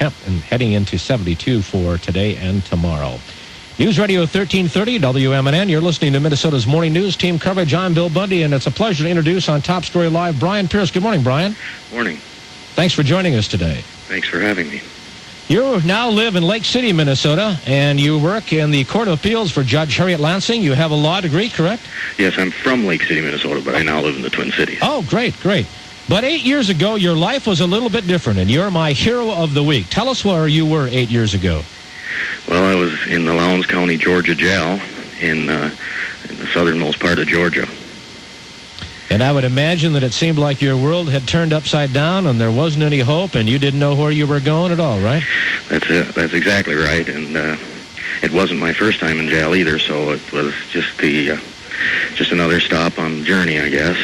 temp and heading into 72 for today and tomorrow. News Radio 1330 WMNN. You're listening to Minnesota's Morning News Team coverage. I'm Bill Bundy, and it's a pleasure to introduce on Top Story Live Brian Pierce. Good morning, Brian. Morning. Thanks for joining us today. Thanks for having me. You now live in Lake City, Minnesota, and you work in the Court of Appeals for Judge Harriet Lansing. You have a law degree, correct? Yes, I'm from Lake City, Minnesota, but I now live in the Twin Cities. Oh, great. But 8 years ago, your life was a little bit different, and you're my hero of the week. Tell us where you were 8 years ago. Well, I was in the Lowndes County, Georgia jail in the southernmost part of Georgia. And I would imagine that it seemed like your world had turned upside down and there wasn't any hope and you didn't know where you were going at all, right? That's it. That's exactly right. And it wasn't my first time in jail either, so it was just another stop on the journey, I guess.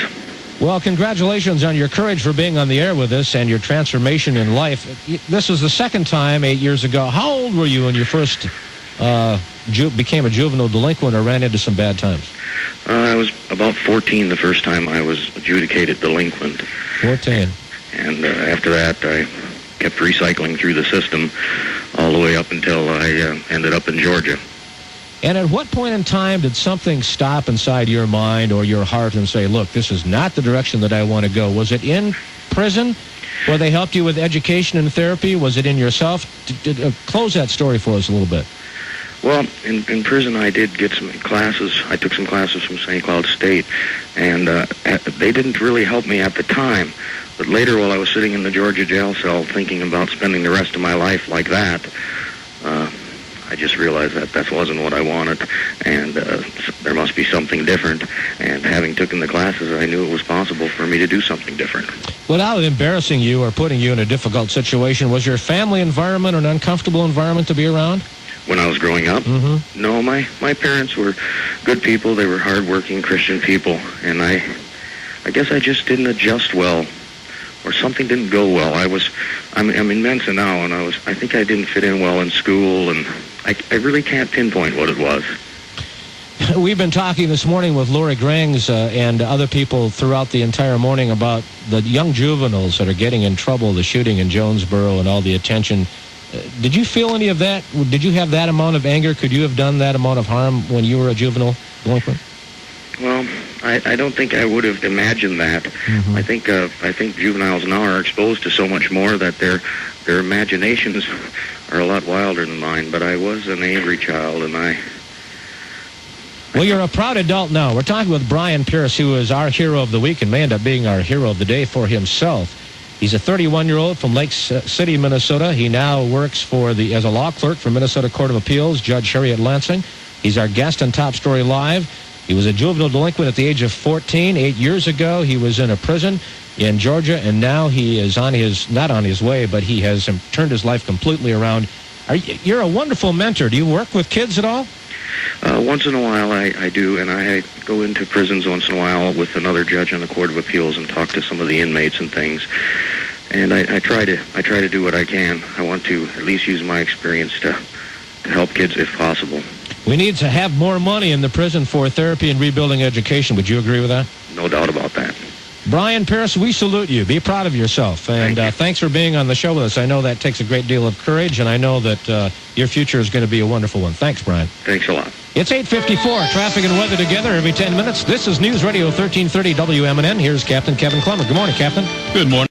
Well, congratulations on your courage for being on the air with us and your transformation in life. This was the second time 8 years ago. How old were you when you first became a juvenile delinquent or ran into some bad times? I was about 14 the first time I was adjudicated delinquent. 14. And after that, I kept recycling through the system all the way up until I ended up in Georgia. And at what point in time did something stop inside your mind or your heart and say, look, this is not the direction that I want to go? Was it in prison where they helped you with education and therapy? Was it in yourself? Close that story for us a little bit. Well, in prison I did get some classes. I took some classes from St. Cloud State, and they didn't really help me at the time. But later, while I was sitting in the Georgia jail cell thinking about spending the rest of my life like that, I just realized that wasn't what I wanted, and there must be something different. And having taken the classes, I knew it was possible for me to do something different. Without embarrassing you or putting you in a difficult situation, was your family environment an uncomfortable environment to be around? When I was growing up? Mm-hmm. No, my parents were good people. They were hardworking Christian people, and I guess I just didn't adjust well, or something didn't go well. I'm in Mensa now, and I think I didn't fit in well in school, and I really can't pinpoint what it was. We've been talking this morning with Lori Grangs and other people throughout the entire morning about the young juveniles that are getting in trouble, the shooting in Jonesboro and all the attention. Did you feel any of that? Did you have that amount of anger? Could you have done that amount of harm when you were a juvenile delinquent? Well, I don't think I would have imagined that. Mm-hmm. I think juveniles now are exposed to so much more that their imaginations are a lot wilder than mine. But I was an angry child, and Well, you're a proud adult now. We're talking with Brian Pierce, who is our hero of the week and may end up being our hero of the day for himself. He's a 31-year-old from Lake City, Minnesota. He now works as a law clerk for Minnesota Court of Appeals, Judge Harriet Lansing. He's our guest on Top Story Live. He was a juvenile delinquent at the age of 14. 8 years ago, he was in a prison in Georgia, and now he is not on his way, but he has turned his life completely around. You're a wonderful mentor. Do you work with kids at all? Once in a while I do, and I go into prisons once in a while with another judge on the Court of Appeals and talk to some of the inmates and things. And I try to do what I can. I want to at least use my experience to help kids if possible. We need to have more money in the prison for therapy and rebuilding education. Would you agree with that? No doubt about that. Brian Pierce, we salute you. Be proud of yourself. And thanks for being on the show with us. I know that takes a great deal of courage, and I know that your future is going to be a wonderful one. Thanks, Brian. Thanks a lot. It's 8:54. Traffic and weather together every 10 minutes. This is News Radio 1330 WMNN. Here's Captain Kevin Clemmer. Good morning, Captain. Good morning.